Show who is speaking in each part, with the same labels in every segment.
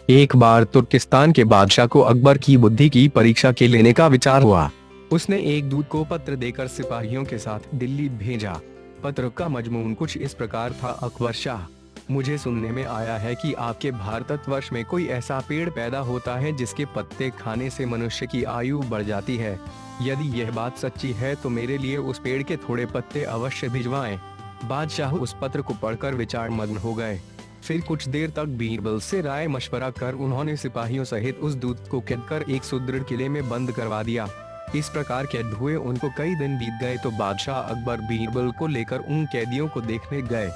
Speaker 1: एक बार तुर्किस्तान के बादशाह को अकबर की बुद्धि की परीक्षा के लेने का विचार हुआ। उसने एक दूत को पत्र देकर सिपाहियों के साथ दिल्ली भेजा। पत्र का मजमून कुछ इस प्रकार था। अकबर शाह, मुझे सुनने में आया है कि आपके भारतवर्ष में कोई ऐसा पेड़ पैदा होता है जिसके पत्ते खाने से मनुष्य की आयु बढ़ जाती है। यदि यह बात सच्ची है तो मेरे लिए उस पेड़ के थोड़े पत्ते अवश्य भिजवाएं। बादशाह उस पत्र को पढ़कर विचार मग्न हो गए। फिर कुछ देर तक बीरबल से राय मशवरा कर उन्होंने सिपाहियों सहित उस दूत को कैद कर एक सुदृढ़ किले में बंद करवा दिया। इस प्रकार कैद हुए उनको कई दिन बीत गए तो बादशाह अकबर बीरबल को लेकर उन कैदियों को देखने गए।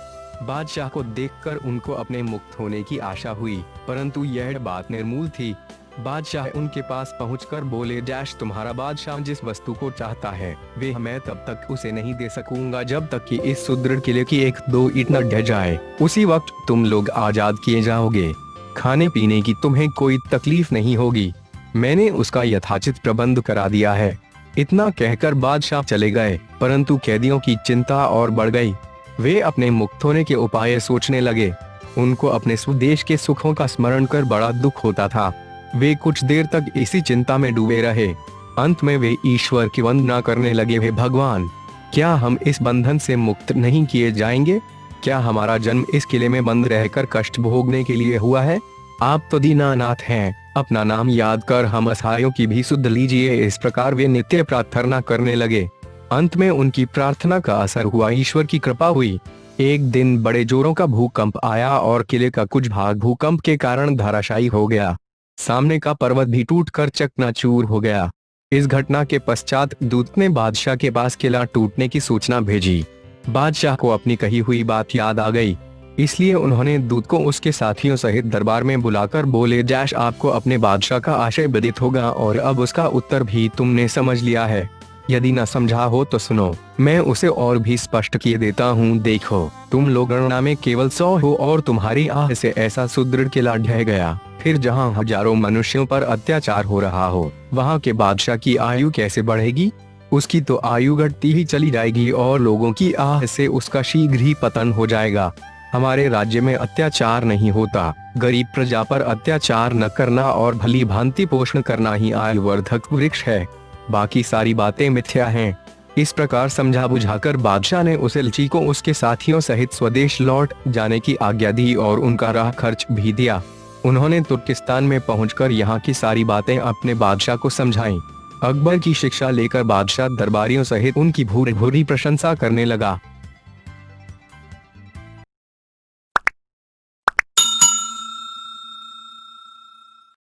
Speaker 1: बादशाह को देखकर उनको अपने मुक्त होने की आशा हुई, परंतु यह बात निर्मूल थी। बादशाह उनके पास पहुंचकर बोले, डैश तुम्हारा बादशाह जिस वस्तु को चाहता है वे मैं तब तक उसे नहीं दे सकूंगा जब तक कि इस सुदृढ़ किले की एक दो ईंट न ढह जाए। उसी वक्त तुम लोग आजाद किए जाओगे। खाने पीने की तुम्हें कोई तकलीफ नहीं होगी। मैंने उसका यथाचित प्रबंध करा दिया है। इतना कहकर बादशाह चले गए, परंतु कैदियों की चिंता और बढ़ गई। वे अपने मुक्त होने के उपाय सोचने लगे। उनको अपने स्वदेश के सुखों का स्मरण कर बड़ा दुख होता था। वे कुछ देर तक इसी चिंता में डूबे रहे। अंत में वे ईश्वर की वंदना करने लगे, हे भगवान, क्या हम इस बंधन से मुक्त नहीं किए जाएंगे? क्या हमारा जन्म इस किले में बंद रहकर कष्ट भोगने के लिए हुआ है? आप तो दीनानाथ हैं, अपना नाम याद कर हम असहायों की भी सुध लीजिए। इस प्रकार वे नित्य प्रार्थना करने लगे। अंत में उनकी प्रार्थना का असर हुआ, ईश्वर की कृपा हुई। एक दिन बड़े जोरों का भूकंप आया और किले का कुछ भाग भूकंप के कारण धराशायी हो गया। सामने का पर्वत भी टूटकर चकनाचूर हो गया। इस घटना के पश्चात दूत ने बादशाह के पास किला टूटने की सूचना भेजी। बादशाह को अपनी कही हुई बात याद आ गई, इसलिए उन्होंने दूत को उसके साथियों सहित दरबार में बुलाकर बोले, डैश आपको अपने बादशाह का आशय विदित होगा और अब उसका उत्तर भी तुमने समझ लिया है। यदि न समझा हो तो सुनो, मैं उसे और भी स्पष्ट किए देता हूँ। देखो, तुम लोग गणना में केवल 100 हो और तुम्हारी आह से ऐसा सुदृढ़ किला ढह गया। फिर जहाँ हजारों मनुष्यों पर अत्याचार हो रहा हो, वहाँ के बादशाह की आयु कैसे बढ़ेगी? उसकी तो आयु घटती ही चली जाएगी और लोगों की आह से उसका शीघ्र ही पतन हो जाएगा। हमारे राज्य में अत्याचार नहीं होता। गरीब प्रजा पर अत्याचार न करना और भली भांति पोषण करना ही आयुवर्धक वृक्ष है। बाकी सारी बातें मिथ्या हैं। इस प्रकार समझा बुझाकर बादशाह ने उस एलची को उसके साथियों सहित स्वदेश लौट जाने की आज्ञा दी और उनका राह खर्च भी दिया। उन्होंने तुर्किस्तान में पहुंचकर यहाँ की सारी बातें अपने बादशाह को समझाईं। अकबर की शिक्षा लेकर बादशाह दरबारियों सहित उनकी भूरी भूरी प्रशंसा करने लगा।